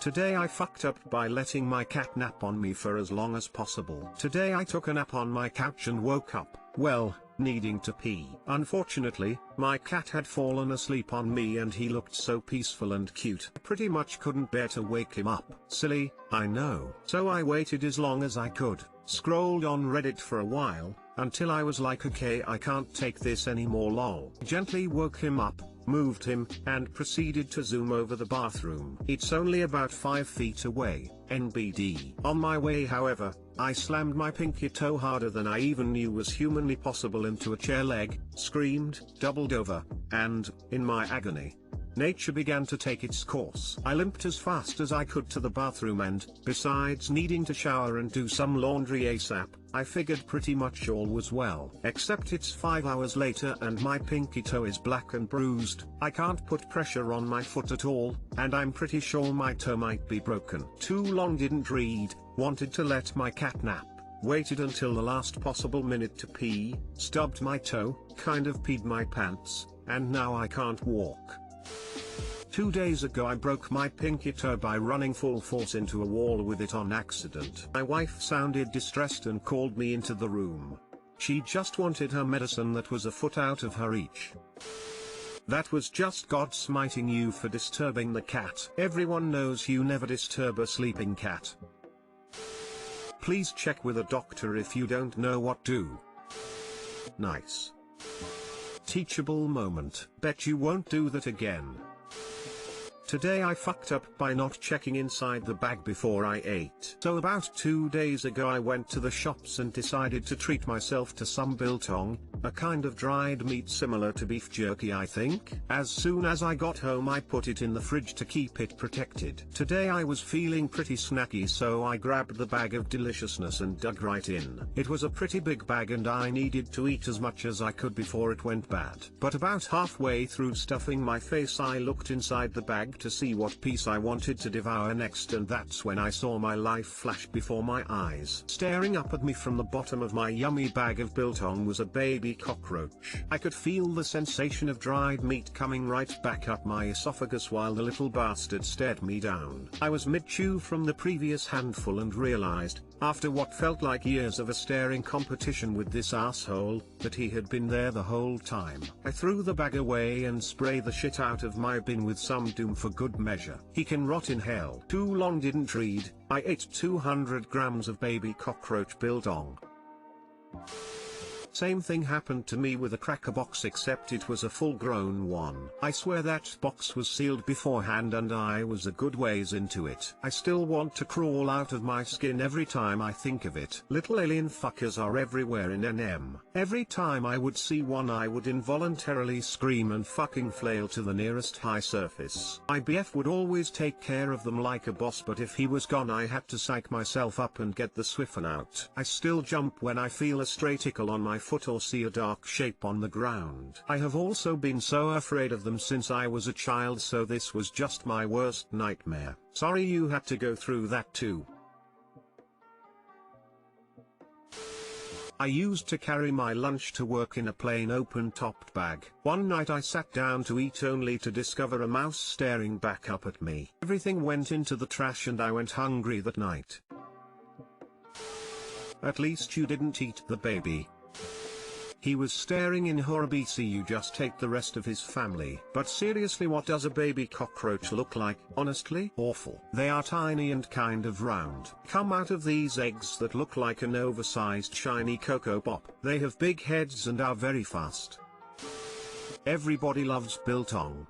Today I fucked up by letting my cat nap on me for as long as possible. Today I took a nap on my couch and woke up, well, needing to pee. Unfortunately, my cat had fallen asleep on me and he looked so peaceful and cute. I pretty much couldn't bear to wake him up. Silly, I know. So I waited as long as I could, scrolled on Reddit for a while, until I was like, okay, I can't take this anymore lol. Gently woke him up, moved him, and proceeded to zoom over the bathroom. It's only about 5 feet away, NBD. On my way however, I slammed my pinky toe harder than I even knew was humanly possible into a chair leg, screamed, doubled over, and, in my agony, nature began to take its course. I limped as fast as I could to the bathroom and, besides needing to shower and do some laundry ASAP, I figured pretty much all was well. Except it's 5 hours later and my pinky toe is black and bruised, I can't put pressure on my foot at all, and I'm pretty sure my toe might be broken. Too long didn't read, wanted to let my cat nap, waited until the last possible minute to pee, stubbed my toe, kind of peed my pants, and now I can't walk. 2 days ago I broke my pinky toe by running full force into a wall with it on accident. My wife sounded distressed and called me into the room. She just wanted her medicine that was a foot out of her reach. That was just God smiting you for disturbing the cat. Everyone knows you never disturb a sleeping cat. Please check with a doctor if you don't know what to. Nice. Teachable moment. Bet you won't do that again. Today I fucked up by not checking inside the bag before I ate. So about 2 days ago I went to the shops and decided to treat myself to some biltong, a kind of dried meat similar to beef jerky I think. As soon as I got home I put it in the fridge to keep it protected. Today I was feeling pretty snacky so I grabbed the bag of deliciousness and dug right in. It was a pretty big bag and I needed to eat as much as I could before it went bad. But about halfway through stuffing my face I looked inside the bag to see what piece I wanted to devour next, and that's when I saw my life flash before my eyes. Staring up at me from the bottom of my yummy bag of biltong was a baby cockroach. I could feel the sensation of dried meat coming right back up my esophagus while the little bastard stared me down. I was mid-chew from the previous handful and realized, after what felt like years of a staring competition with this asshole, that he had been there the whole time. I threw the bag away and sprayed the shit out of my bin with some doom for good measure. He can rot in hell. Too long didn't read, I ate 200 grams of baby cockroach biltong. Same thing happened to me with a cracker box except it was a full-grown one. I swear that box was sealed beforehand and I was a good ways into it. I still want to crawl out of my skin every time I think of it. Little alien fuckers are everywhere in NM. Every time I would see one I would involuntarily scream and fucking flail to the nearest high surface. My BF would always take care of them like a boss, but if he was gone I had to psych myself up and get the Swiffen out. I still jump when I feel a stray tickle on my foot or see a dark shape on the ground. I have also been so afraid of them since I was a child, so this was just my worst nightmare. Sorry you had to go through that too. I used to carry my lunch to work in a plain open-topped bag. One night I sat down to eat only to discover a mouse staring back up at me. Everything went into the trash and I went hungry that night. At least you didn't eat the baby. He was staring in horror. BC, you just take the rest of his family. But seriously, what does a baby cockroach look like? Honestly, awful. They are tiny and kind of round. Come out of these eggs that look like an oversized shiny Cocoa Pop. They have big heads and are very fast. Everybody loves biltong.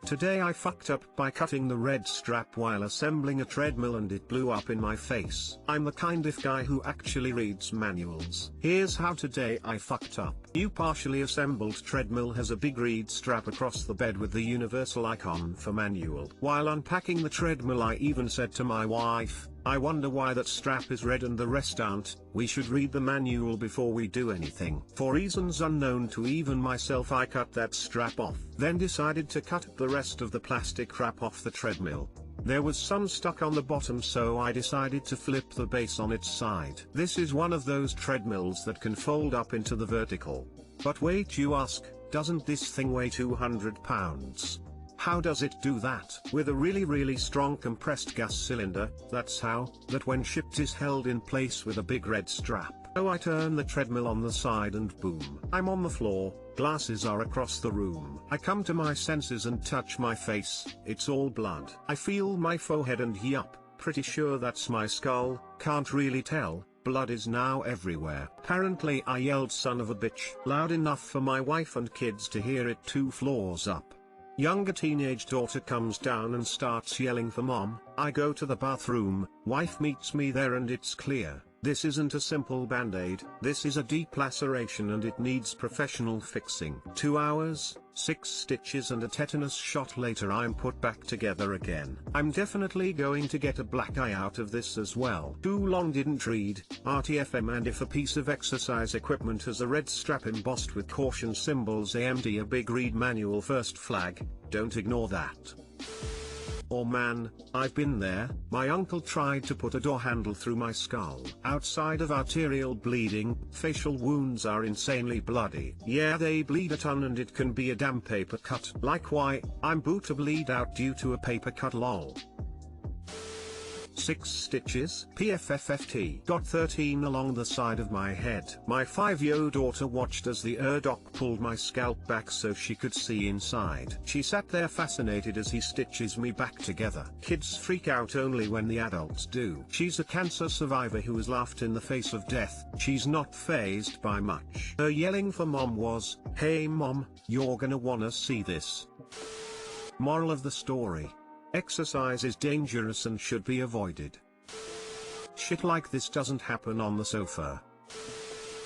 Today I fucked up by cutting the red strap while assembling a treadmill and it blew up in my face. I'm the kind of guy who actually reads manuals. Here's how today I fucked up. New partially assembled treadmill has a big reed strap across the bed with the universal icon for manual. While unpacking the treadmill I even said to my wife, I wonder why that strap is red and the rest aren't. We should read the manual before we do anything. For reasons unknown to even myself I cut that strap off, then decided to cut the rest of the plastic crap off the treadmill. There was some stuck on the bottom, so I decided to flip the base on its side. This is one of those treadmills that can fold up into the vertical. But wait, you ask, doesn't this thing weigh 200 pounds? How does it do that? With a really strong compressed gas cylinder, that's how, that when shipped is held in place with a big red strap. So I turn the treadmill on the side and boom. I'm on the floor, glasses are across the room. I come to my senses and touch my face, it's all blood. I feel my forehead and yup, pretty sure that's my skull, can't really tell. Blood is now everywhere. Apparently I yelled son of a bitch loud enough for my wife and kids to hear it 2 floors up. Younger teenage daughter comes down and starts yelling for mom. I go to the bathroom, wife meets me there and it's clear. This isn't a simple band-aid, this is a deep laceration and it needs professional fixing. 2 hours, 6 stitches and a tetanus shot later I'm put back together again. I'm definitely going to get a black eye out of this as well. Too long didn't read, RTFM, and if a piece of exercise equipment has a red strap embossed with caution symbols AMD, a big read manual first flag, don't ignore that. Oh man, I've been there. My uncle tried to put a door handle through my skull. Outside of arterial bleeding, facial wounds are insanely bloody. Yeah, they bleed a ton and it can be a damn paper cut. Like why, I'm boot to bleed out due to a paper cut lol. 6 stitches, PFFFT. Got 13 along the side of my head. My 5-year-old daughter watched as the doc pulled my scalp back so she could see inside. She sat there fascinated as he stitches me back together. Kids freak out only when the adults do. She's a cancer survivor who has laughed in the face of death. She's not fazed by much. Her yelling for mom was, "Hey mom, you're gonna wanna see this." Moral of the story: exercise is dangerous and should be avoided. Shit like this doesn't happen on the sofa.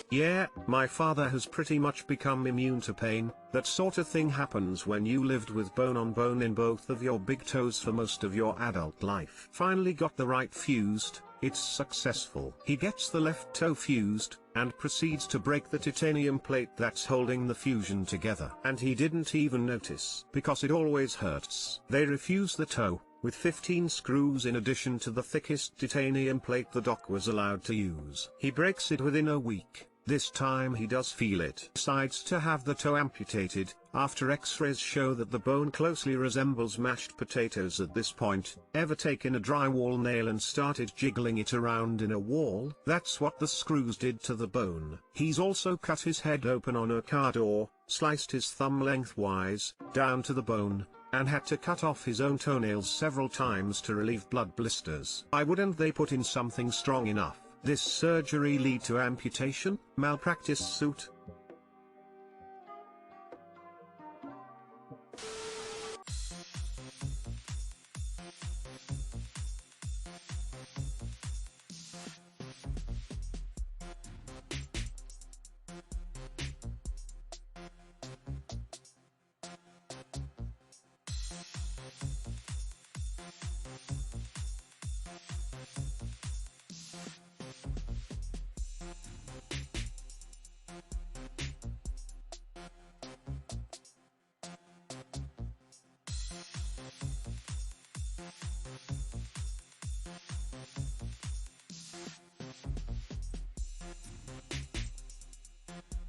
Yeah, my father has pretty much become immune to pain. That sort of thing happens when you lived with bone on bone in both of your big toes for most of your adult life. Finally got the right fused, it's successful. He gets the left toe fused, and proceeds to break the titanium plate that's holding the fusion together. And he didn't even notice, because it always hurts. They refuse the toe, with 15 screws in addition to the thickest titanium plate the doc was allowed to use. He breaks it within a week. This time he does feel it. Decides to have the toe amputated, after x-rays show that the bone closely resembles mashed potatoes at this point. Ever taken a drywall nail and started jiggling it around in a wall? That's what the screws did to the bone. He's also cut his head open on a car door, sliced his thumb lengthwise, down to the bone, and had to cut off his own toenails several times to relieve blood blisters. Why wouldn't they put in something strong enough? This surgery lead to amputation? Malpractice suit?